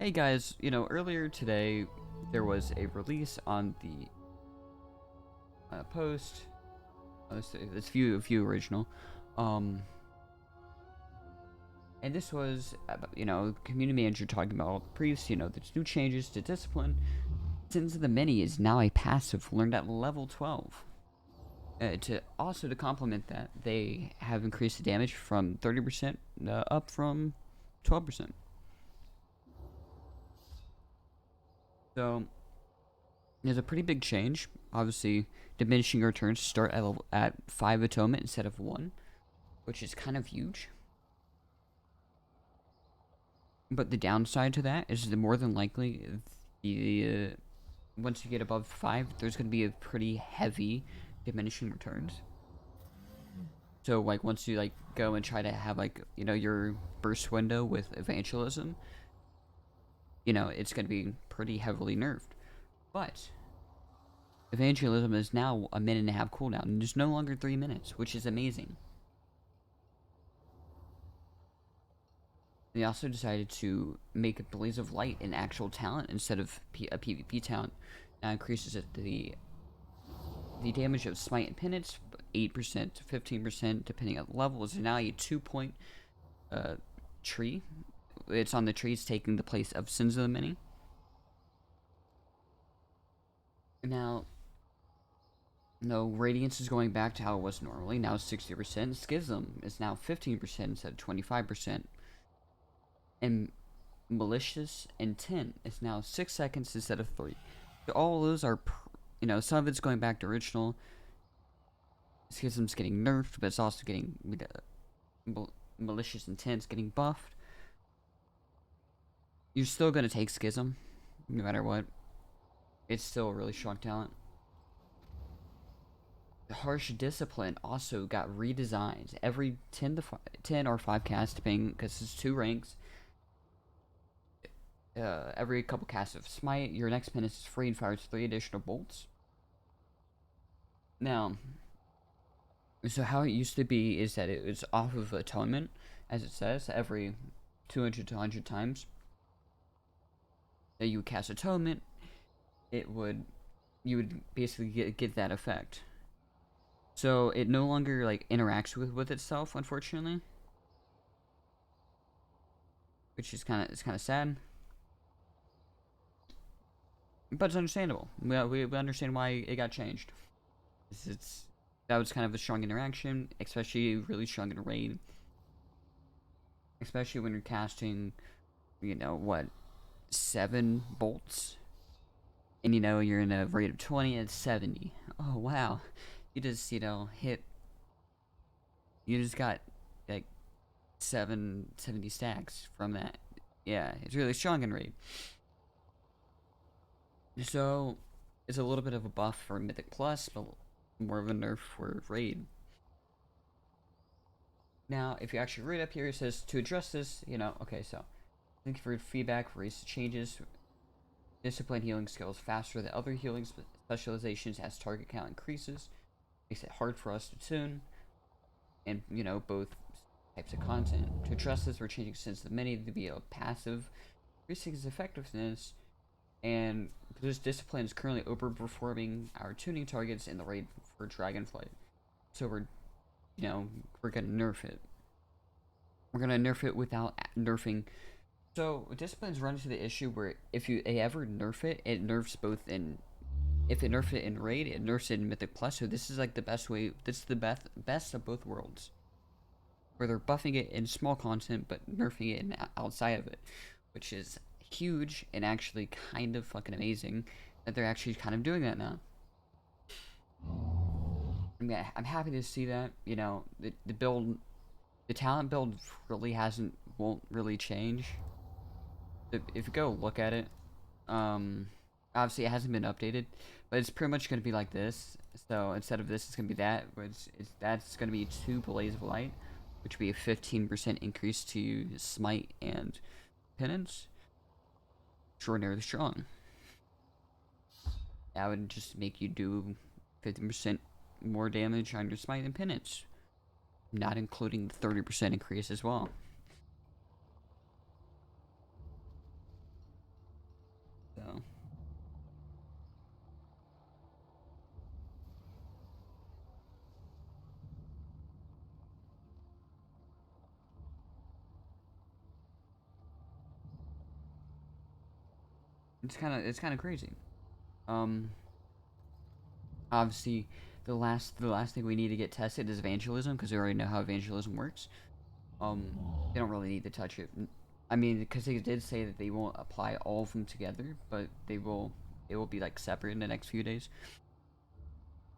Hey guys, earlier today there was a release on the post. This view original, um, and this was community manager talking about all the priests. There's new changes to discipline. Sins of the Many is now a passive learned at level 12. To complement that, they have increased the damage from 30% up from 12%. So there's a pretty big change. Obviously, diminishing returns start at 5 atonement instead of 1, which is kind of huge. But the downside to that is that more than likely, once you get above 5, there's going to be a pretty heavy diminishing returns. So, like, once you, go and try to have, your burst window with Evangelism, it's going to be pretty heavily nerfed. But Evangelism is now a minute and a half cooldown, and it's no longer 3 minutes, which is amazing. They also decided to make a Blaze of Light an actual talent instead of a PvP talent. Now increases the damage of Smite and Penance 8% to 15% depending on the level. Is now a 2-point tree. It's on the trees taking the place of Sins of the Many. Now, no, Radiance is going back to how it was normally. Now it's 60%. Schism is now 15% instead of 25%. And malicious intent is now 6 seconds instead of 3. So all of those are, some of it's going back to original. Schism's getting nerfed, but it's also getting malicious intent's getting buffed. You're still gonna take Schism, no matter what. It's still a really strong talent. The harsh discipline also got redesigned. Every 10 or 5 casts, depending, because it's 2 ranks. Every couple casts of Smite, your next penance is free and fires 3 additional bolts. Now, so how it used to be is that it was off of Atonement, as it says, every 200 to 100 times that you would cast Atonement, you would basically get that effect. So it no longer interacts with itself, unfortunately, which is kind of sad. But it's understandable. We understand why it got changed. That was kind of a strong interaction, especially really strong in a raid. Especially when you're casting, 7 bolts. And you're in a rate of 20 and 70. Oh wow. You just, hit. You just got 70 stacks from that. Yeah, it's really strong in raid. So, it's a little bit of a buff for Mythic Plus, but more of a nerf for Raid. Now, if you actually read up here, it says, to address this, okay, so, thank you for your feedback for recent changes. Discipline healing skills faster than other healing specializations as target count increases. Makes it hard for us to tune. And, both types of content. To address this, we're changing Sins of the Many to be a passive, increasing its effectiveness. And this discipline is currently overperforming our tuning targets in the raid for Dragonflight. So we're gonna nerf it. We're gonna nerf it without nerfing. So disciplines run into the issue where if you ever nerf it, it nerfs both in. If it nerfs it in raid, it nerfs it in Mythic Plus. So this is the best way. This is the best of both worlds. Where they're buffing it in small content, but nerfing it outside of it, which is huge and actually kind of fucking amazing that they're actually kind of doing that now. I mean, I'm happy to see that. The build, the talent build really won't really change. If you go look at it, obviously it hasn't been updated, but it's pretty much going to be like this. So instead of this, it's going to be that, but that's going to be 2 Blaze of Light, which would be a 15% increase to Smite and Penance. Extraordinarily strong. That would just make you do 50% more damage on your Smite and Penance, not including the 30% increase as well. it's kind of crazy. Um, Obviously, the last thing we need to get tested is evangelism because we already know how evangelism works. They don't really need to touch it. I mean, because they did say that they won't apply all of them together, but they will. It will be like separate in the next few days.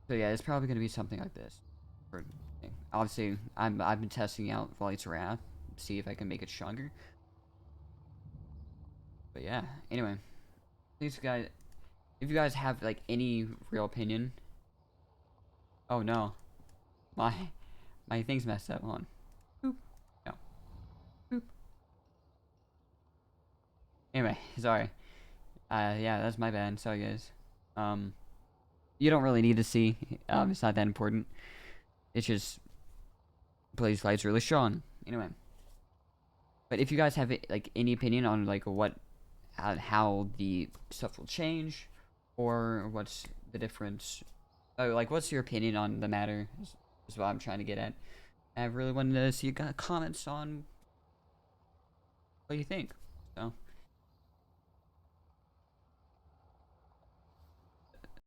So yeah, it's probably gonna be something like this. Obviously, I've been testing out Light's Wrath, see if I can make it stronger. But yeah, anyway, these guys, if you guys have like any real opinion, oh no, my my thing's messed up. Hold on. Boop. No. Boop. Anyway, sorry. Yeah, that's my bad. Sorry, guys. Um, you don't really need to see. It's not that important. It's just Blaze Light's really strong. Anyway, but if you guys have like any opinion on like what, how the stuff will change, or what's the difference, like what's your opinion on the matter? Is what I'm trying to get at. I really wanted to see you got comments on what you think. So.